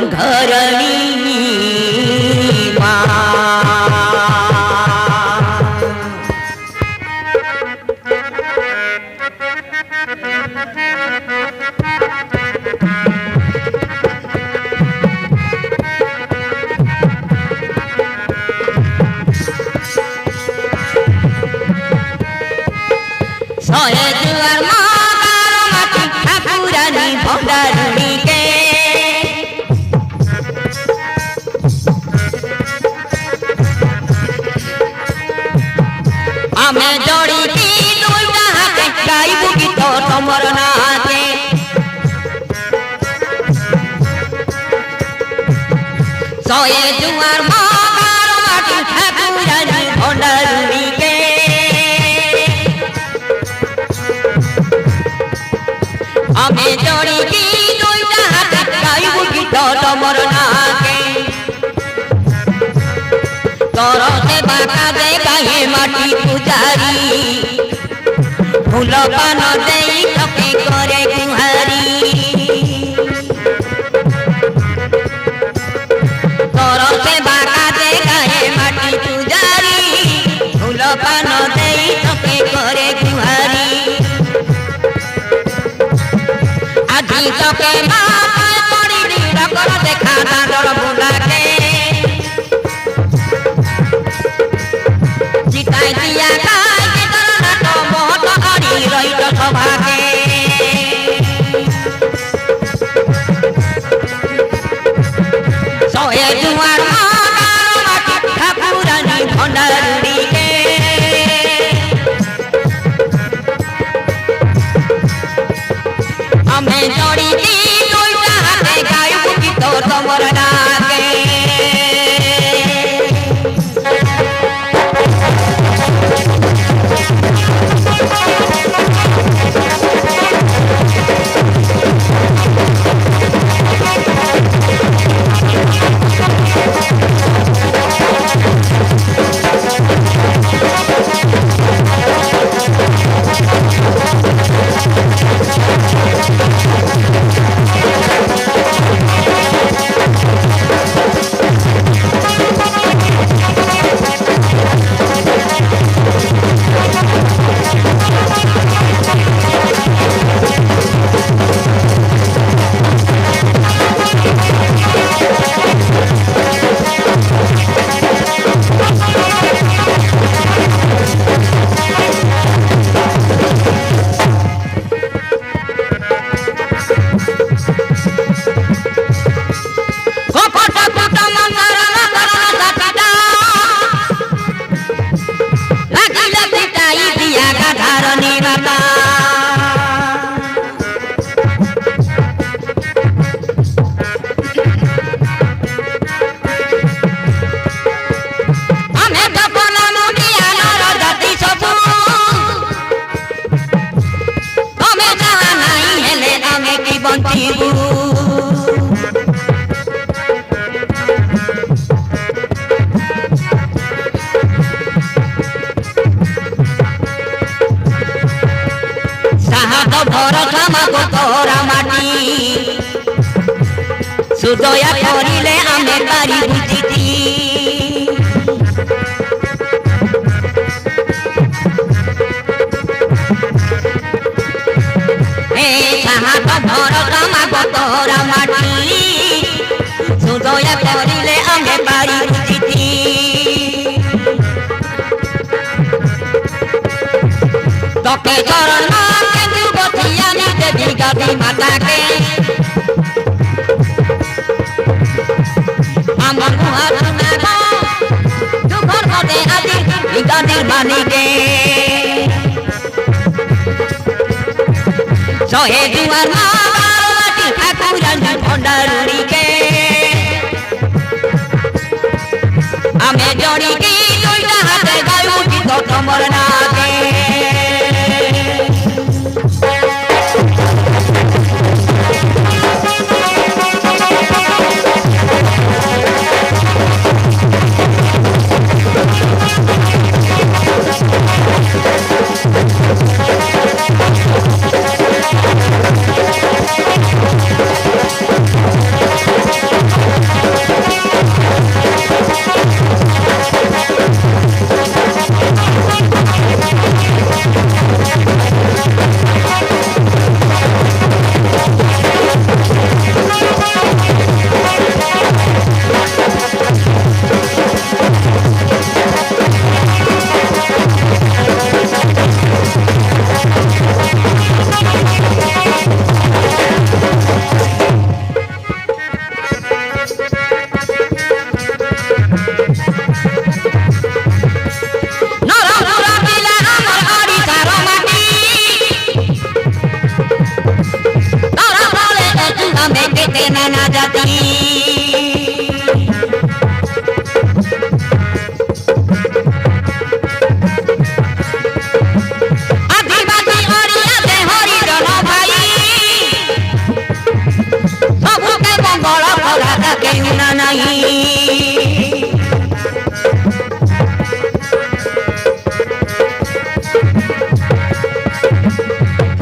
घरणी शहे जुआर माटी ठाकुरानी भंडारुणी के आमे जोड़ी की दुईटा हाथे गाइबू गीत तमर नाचे शहे जुआर माटी ठाकुरानी भंडारुणी के आमे जोड़ी की दुईटा हाथे गाइबू गीत तमर नाचे तोर सेवा काजे गाये माटी पुजारी फूल पान देई तके करे गुहारी तोर सेवा काजे गाये माटी पुजारी फूल पान देई तके करे गुहारी आजी तके माता पड़ी डकर देखा दादर बुला के जिताई दिया गाय के दरना तो बहुत हरी रही तो सभा के शहे जुआर माटी ठाकुरानी भंडारुणी के हमें जोड़ी की दुईटा हाथे गाइबू गीत तमर नाचे सुदया करिले आमे बारी बुझिती हे साहब भरोसा मागो तोरा माटी सुदया करिले आमे बारी बुझिती तके चरण के दुबतिया नी देवी गादी माता के निर्माणी के शहे जुआर माटी ठाकुरानी भंडारुणी के आमे जोड़ी की दुईटा हाथे गाइबू गीत तमर नाचे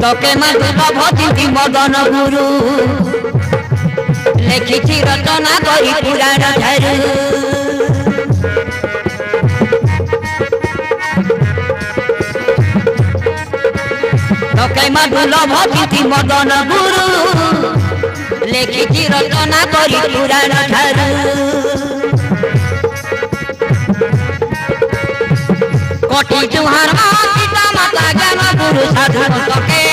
তোকে মাধুর ভজিতি মদন গুরু লেখিছি রচনা করি পুরাণ ঝাড়ু তোকে মাধুর ভজিতি মদন গুরু লেখিছি রচনা করি পুরাণ ঝাড়ু কোটি জুহার পিতা মাতা জ্ঞান গুরু সাধু তোকে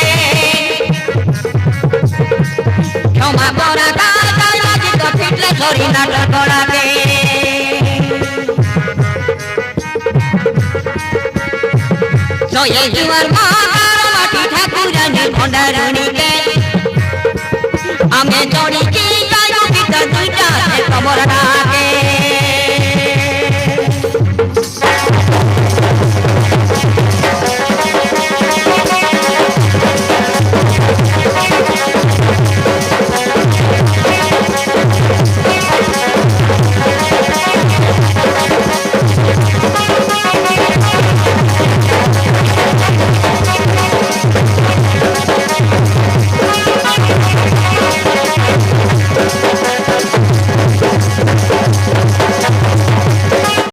ক্ষমা করা গায় মাঝিত ফিটলে সরি নাটক করাবে জয় জুয়ার মাটি ঠাকুরানি ভণ্ডারুণীকে আমি জড়িছি গায় পিতা দুইটা কবরটা